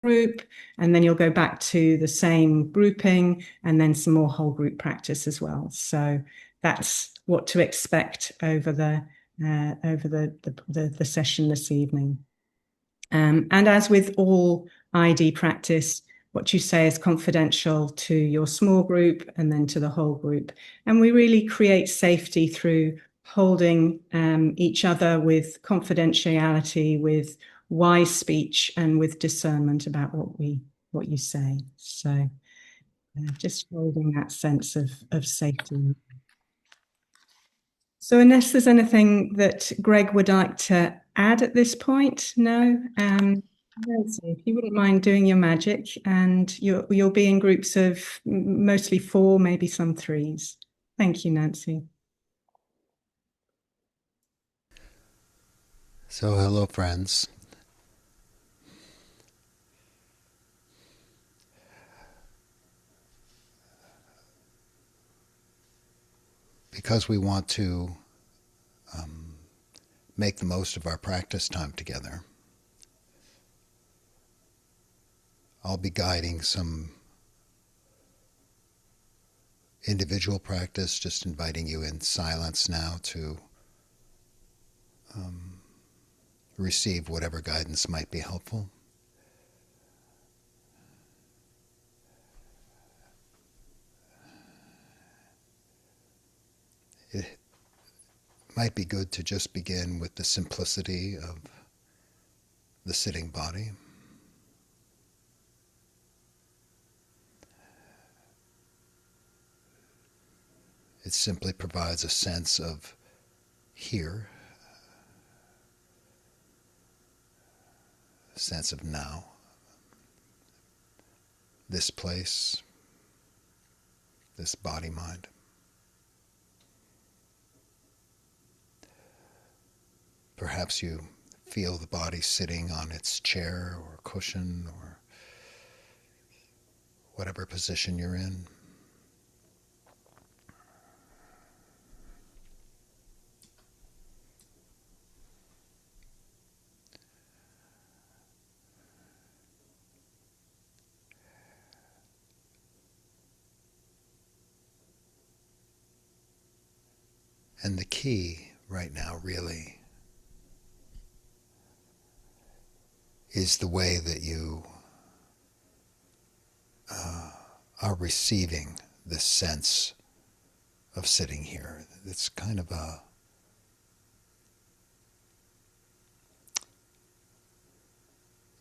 group, and then you'll go back to the same grouping and then some more whole group practice as well. So that's what to expect over the session this evening. And as with all ID practice, what you say is confidential to your small group and then to the whole group. And we really create safety through holding each other with confidentiality, with wise speech, and with discernment about what you say. So just holding that sense of safety. So unless there's anything that Greg would like to add at this point, no. Nancy, if you wouldn't mind doing your magic, and you'll be in groups of mostly 4, maybe some 3s. Thank you, Nancy. So, hello, friends. Because we want to make the most of our practice time together, I'll be guiding some individual practice, just inviting you in silence now to receive whatever guidance might be helpful. It might be good to just begin with the simplicity of the sitting body. It simply provides a sense of here, a sense of now, this place, this body-mind. Perhaps you feel the body sitting on its chair or cushion or whatever position you're in. And the key right now really is the way that you are receiving this sense of sitting here. It's kind of a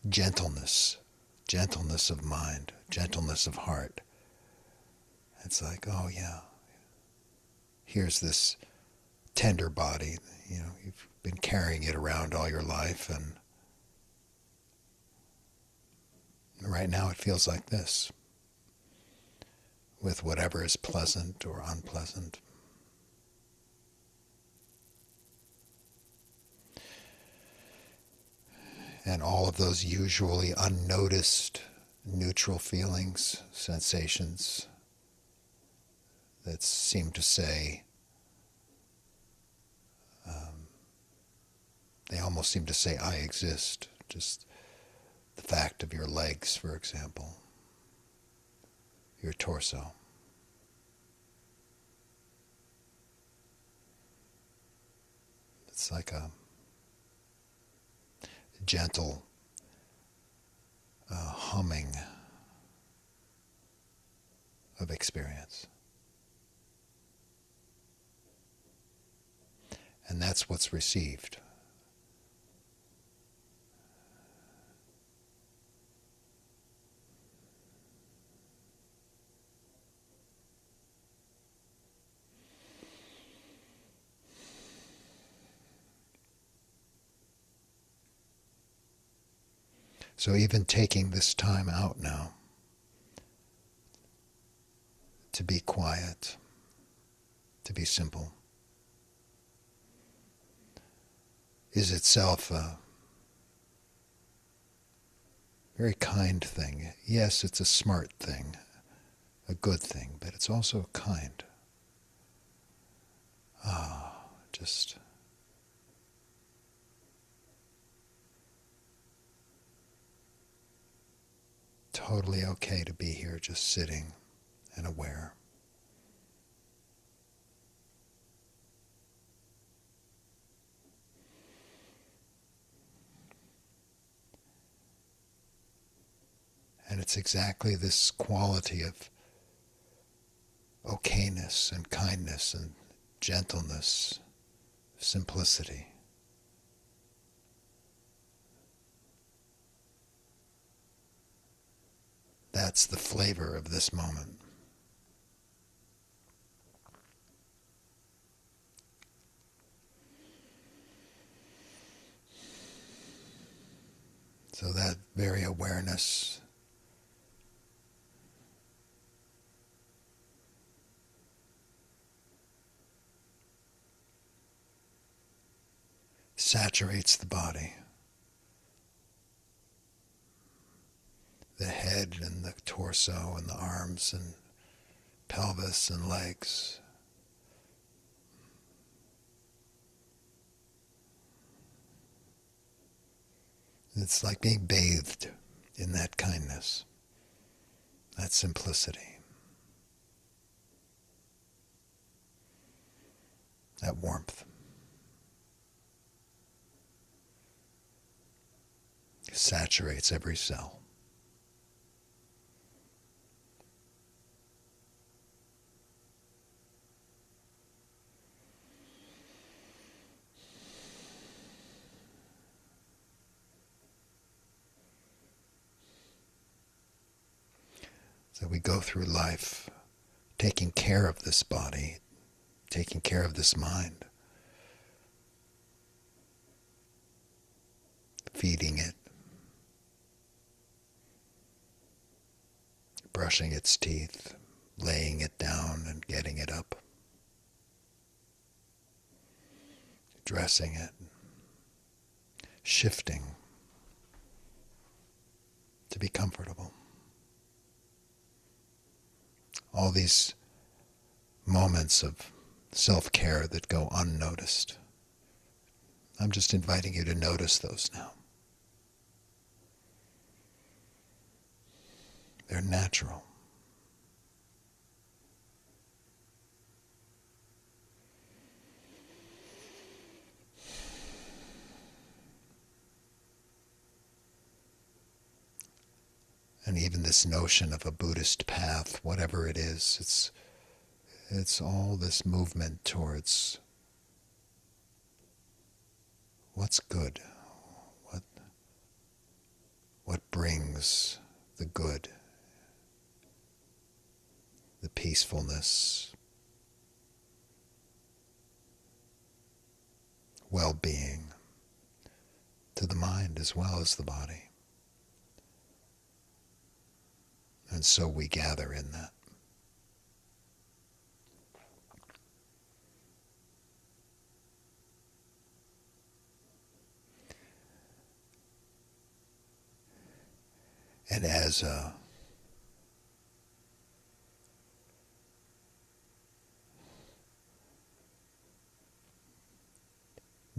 gentleness of mind, gentleness of heart. It's like, oh yeah, here's this tender body, you've been carrying it around all your life, and right now it feels like this, with whatever is pleasant or unpleasant. And all of those usually unnoticed neutral feelings, sensations that seem to say, they almost seem to say, I exist. Just the fact of your legs, for example, your torso. It's like a gentle humming of experience. And that's what's received. So even taking this time out now to be quiet, to be simple, is itself a very kind thing. Yes, it's a smart thing, a good thing, but it's also kind. Just totally okay to be here, just sitting and aware. And it's exactly this quality of okayness and kindness and gentleness, simplicity. That's the flavor of this moment. So that very awareness saturates the body, the head and the torso and the arms and pelvis and legs. It's like being bathed in that kindness, that simplicity, that warmth. Saturates every cell. So we go through life taking care of this body, taking care of this mind, feeding it, brushing its teeth, laying it down and getting it up, dressing it, shifting to be comfortable. All these moments of self-care that go unnoticed. I'm just inviting you to notice those now. They're natural. And even this notion of a Buddhist path, whatever it is, it's all this movement towards what's good, what brings the good, the peacefulness, well-being to the mind as well as the body. And so we gather in that. And as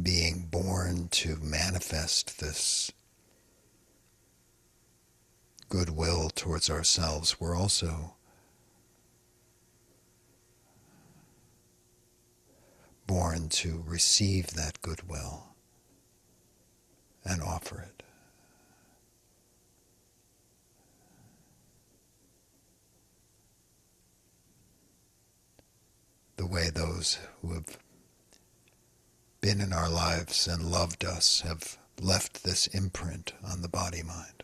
being born to manifest this goodwill towards ourselves, we're also born to receive that goodwill and offer it. The way those who have been in our lives and loved us have left this imprint on the body-mind.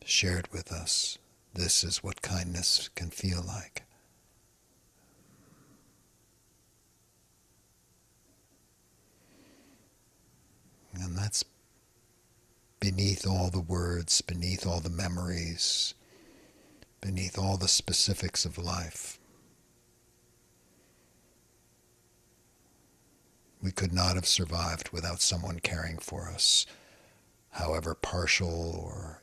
Shared with us, this is what kindness can feel like. And that's beneath all the words, beneath all the memories, beneath all the specifics of life. We could not have survived without someone caring for us, however partial or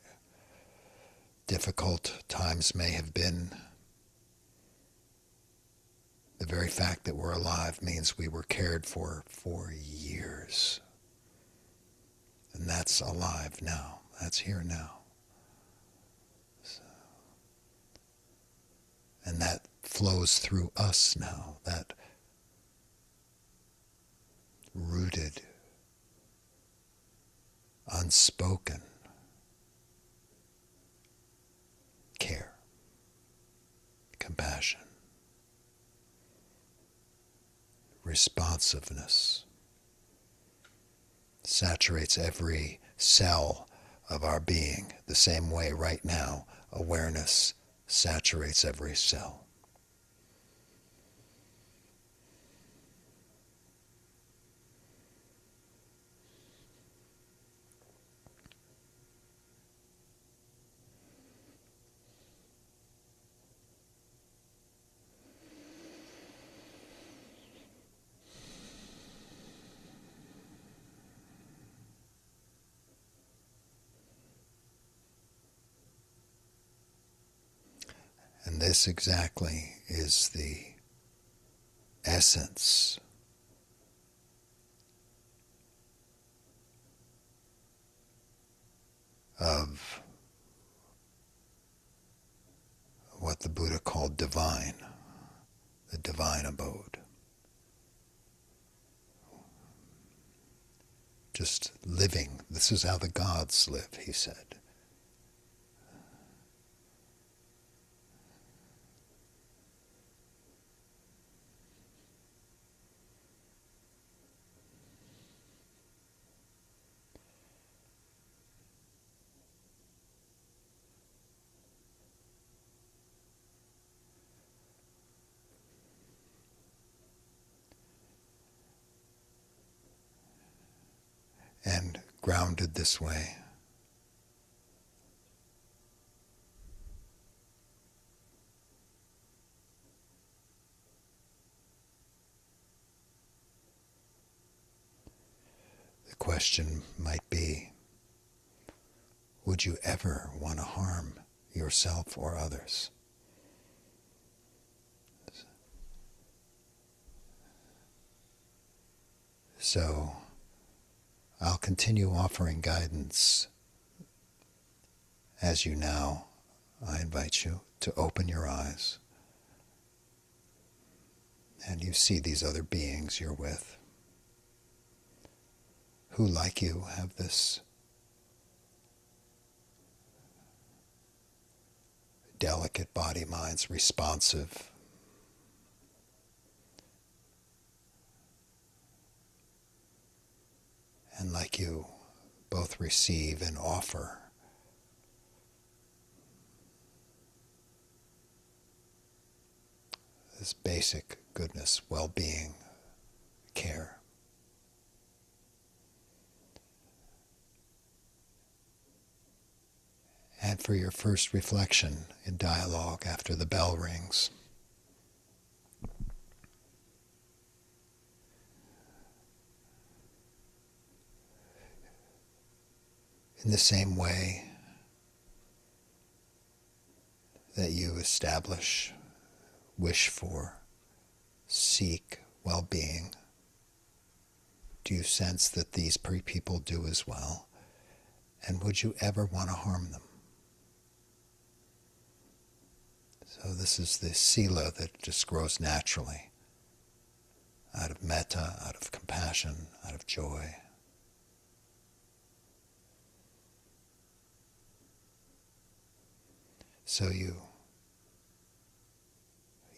difficult times may have been. The very fact that we're alive means we were cared for years. that's alive now. That's here now. So, and that flows through us now, that rooted, unspoken care, compassion, responsiveness saturates every cell of our being the same way right now awareness saturates every cell. And this exactly is the essence of what the Buddha called divine, the divine abode. Just living. This is how the gods live, he said. And grounded this way, the question might be, would you ever want to harm yourself or others? So I'll continue offering guidance as you now, I invite you to open your eyes and you see these other beings you're with who, like you, have this delicate body, minds, responsive, and like you, both receive and offer this basic goodness, well-being, care. And for your first reflection in dialogue after the bell rings, in the same way that you establish, wish for, seek well-being, do you sense that these people do as well? And would you ever want to harm them? So this is the sila that just grows naturally out of metta, out of compassion, out of joy. So you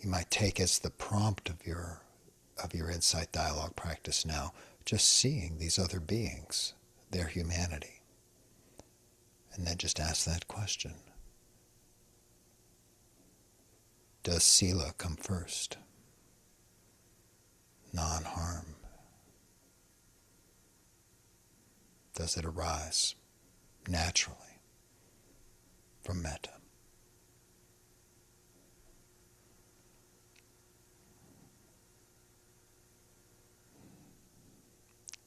might take as the prompt of your insight dialogue practice now, just seeing these other beings, their humanity. And then just ask that question. Does sila come first? Non-harm. Does it arise naturally from metta?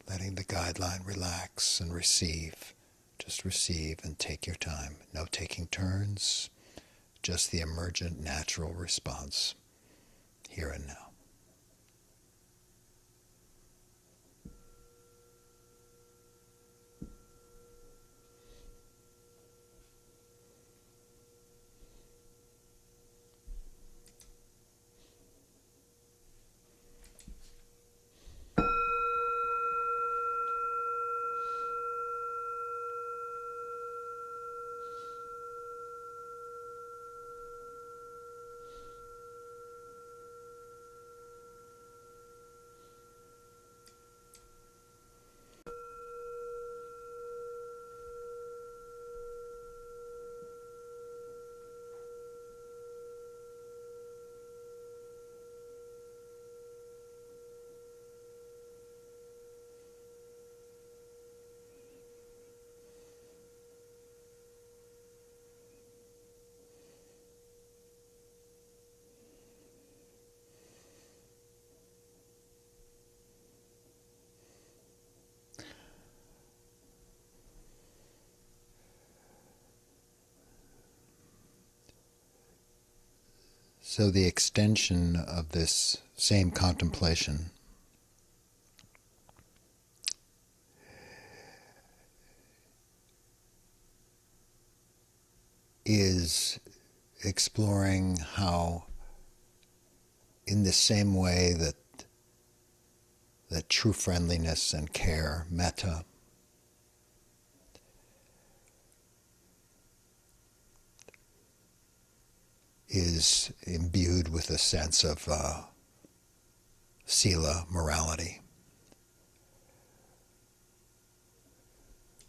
Letting the guideline relax and receive. Just receive and take your time. No taking turns, just the emergent natural response here and now. So the extension of this same contemplation is exploring how, in the same way that true friendliness and care, metta, is imbued with a sense of sila, morality,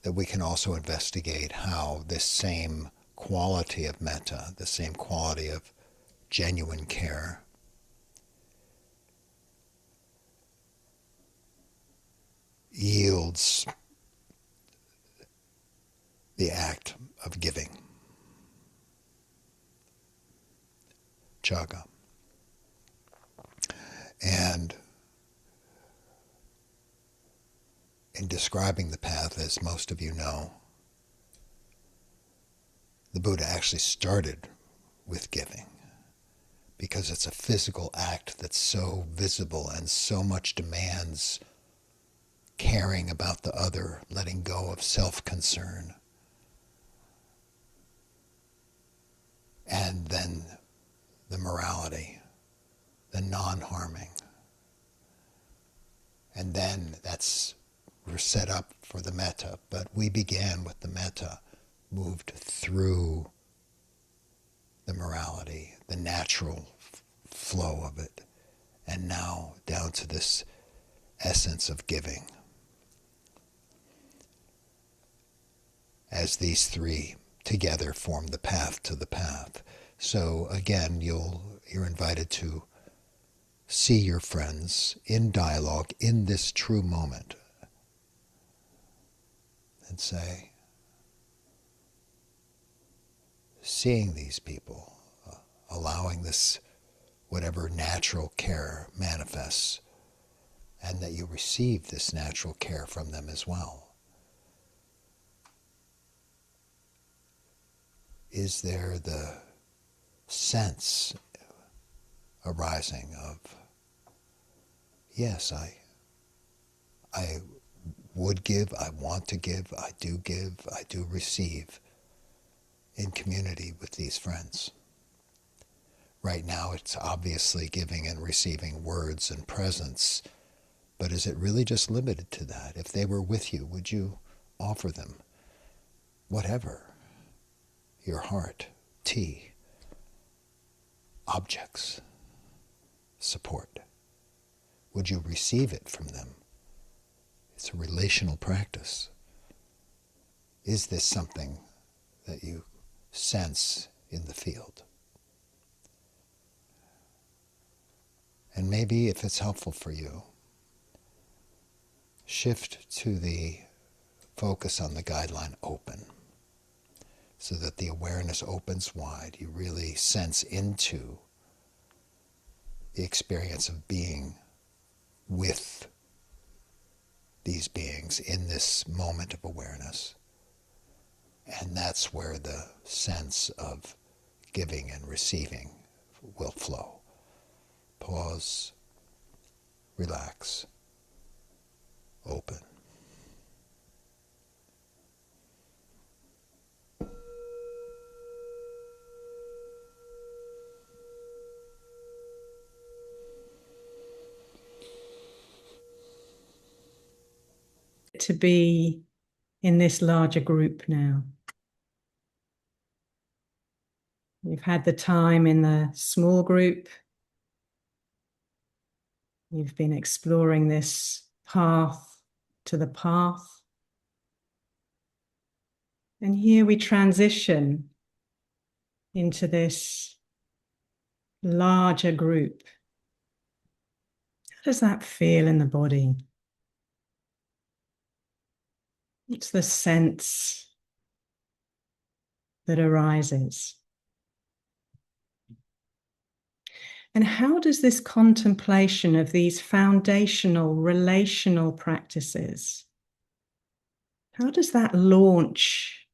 that we can also investigate how this same quality of metta, the same quality of genuine care, yields the act of giving, jaga. And in describing the path, as most of you know, the Buddha actually started with giving because it's a physical act that's so visible and so much demands caring about the other, letting go of self-concern. And then the morality, the non-harming. And then we're set up for the metta, but we began with the metta, moved through the morality, the natural flow of it, and now down to this essence of giving. As these three together form the path to the path. So again, you're invited to see your friends in dialogue in this true moment and say, seeing these people, allowing this whatever natural care manifests, and that you receive this natural care from them as well. Is there the sense arising of, yes, I would give, I want to give, I do receive in community with these friends. Right now it's obviously giving and receiving words and presents, but is it really just limited to that? If they were with you, would you offer them whatever? Your heart, tea, objects, support. Would you receive it from them? It's a relational practice. Is this something that you sense in the field? And maybe if it's helpful for you, shift to the focus on the guideline open, so that the awareness opens wide. You really sense into the experience of being with these beings in this moment of awareness. And that's where the sense of giving and receiving will flow. Pause, relax, open. To be in this larger group now. You've had the time in the small group. You've been exploring this path to the path. And here we transition into this larger group. How does that feel in the body? What's the sense that arises? And how does this contemplation of these foundational relational practices, how does that launch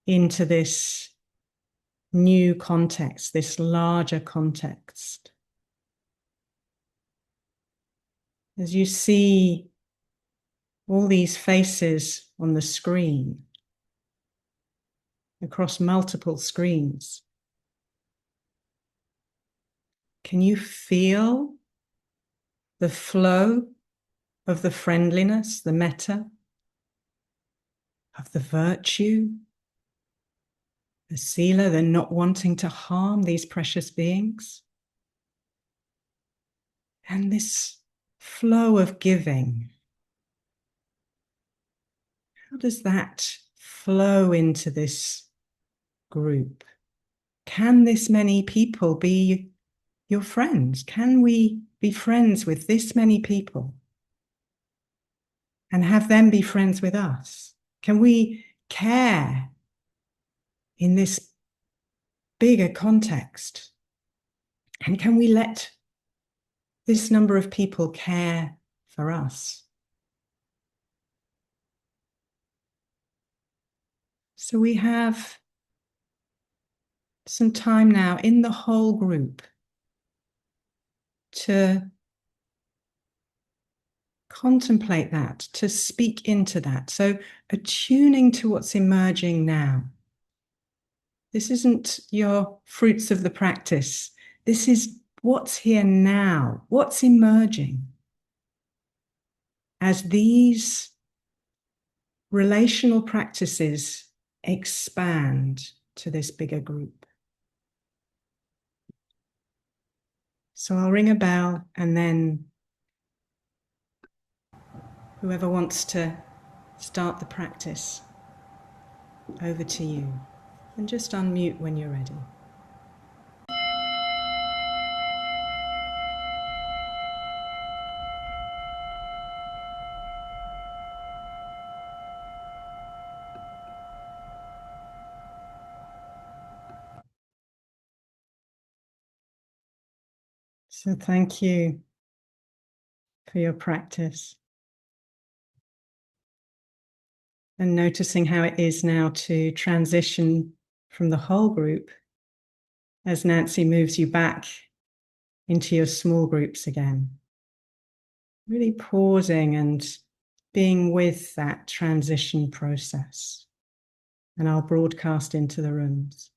into this new context, this larger context. As you see all these faces on the screen, across multiple screens, can you feel the flow of the friendliness, the metta, of the virtue, the sila, the not wanting to harm these precious beings? And this flow of giving, how does that flow into this group? Can this many people be your friends? Can we be friends with this many people and have them be friends with us? Can we care in this bigger context? And can we let this number of people care for us? So we have some time now in the whole group to contemplate that, to speak into that. So attuning to what's emerging now. This isn't your fruits of the practice. This is what's here now, what's emerging as these relational practices expand to this bigger group. So I'll ring a bell, and then whoever wants to start the practice, over to you. And just unmute when you're ready. So thank you for your practice. And noticing how it is now to transition from the whole group as Nancy moves you back into your small groups again. Really pausing and being with that transition process. And I'll broadcast into the rooms.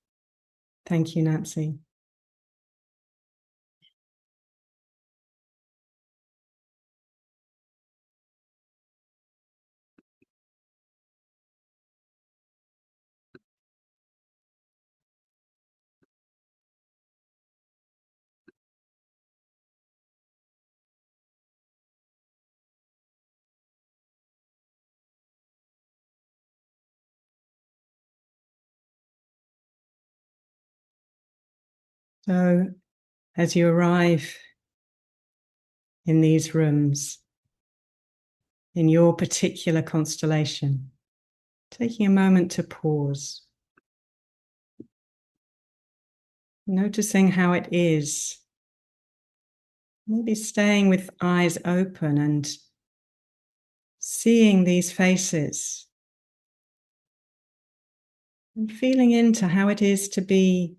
Thank you, Nancy. So as you arrive in these rooms, in your particular constellation, taking a moment to pause, noticing how it is, maybe staying with eyes open and seeing these faces and feeling into how it is to be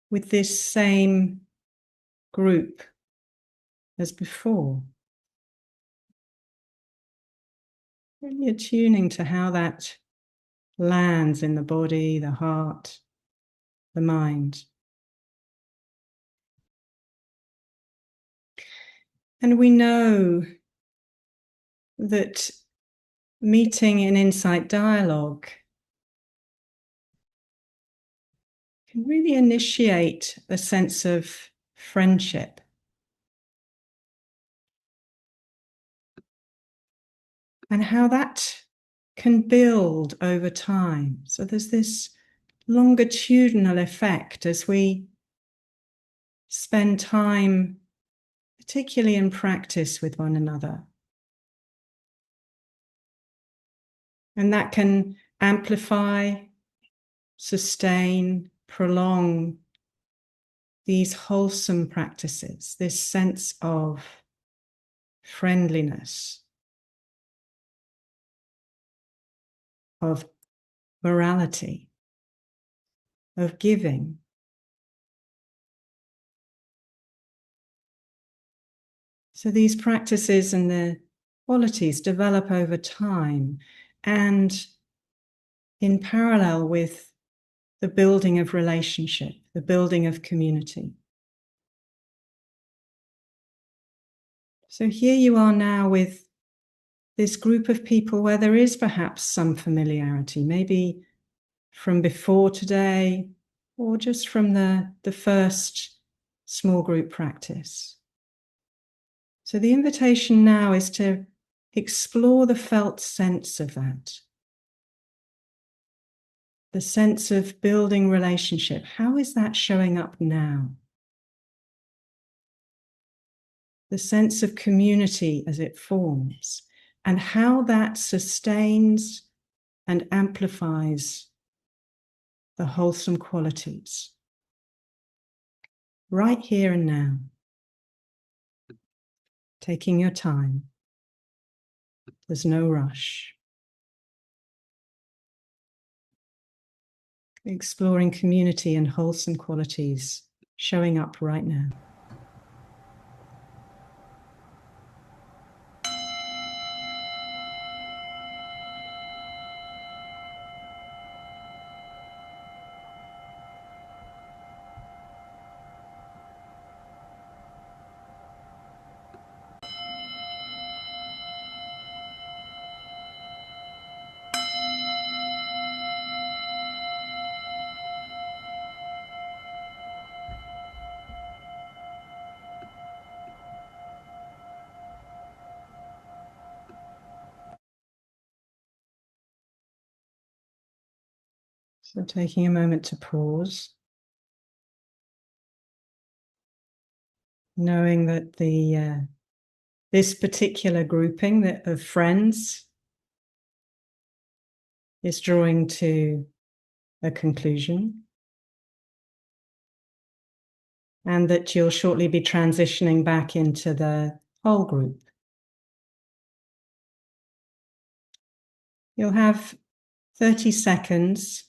with this same group as before. Really attuning to how that lands in the body, the heart, the mind. And we know that meeting in insight dialogue can really initiate a sense of friendship. And how that can build over time. So there's this longitudinal effect as we spend time, particularly in practice with one another. And that can amplify, sustain, prolong these wholesome practices, this sense of friendliness, of morality, of giving. So these practices and their qualities develop over time and in parallel with the building of relationship, the building of community. So here you are now with this group of people where there is perhaps some familiarity, maybe from before today or just from the first small group practice. So the invitation now is to explore the felt sense of that. The sense of building relationship. How is that showing up now? The sense of community as it forms, and how that sustains and amplifies the wholesome qualities. Right here and now. Taking your time. There's no rush. Exploring community and wholesome qualities showing up right now. So taking a moment to pause, knowing that this particular grouping of friends is drawing to a conclusion, and that you'll shortly be transitioning back into the whole group. You'll have 30 seconds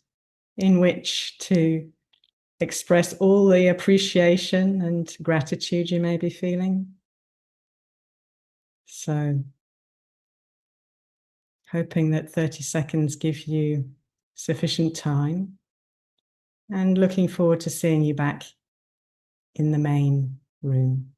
in which to express all the appreciation and gratitude you may be feeling. So, hoping that 30 seconds give you sufficient time, and looking forward to seeing you back in the main room.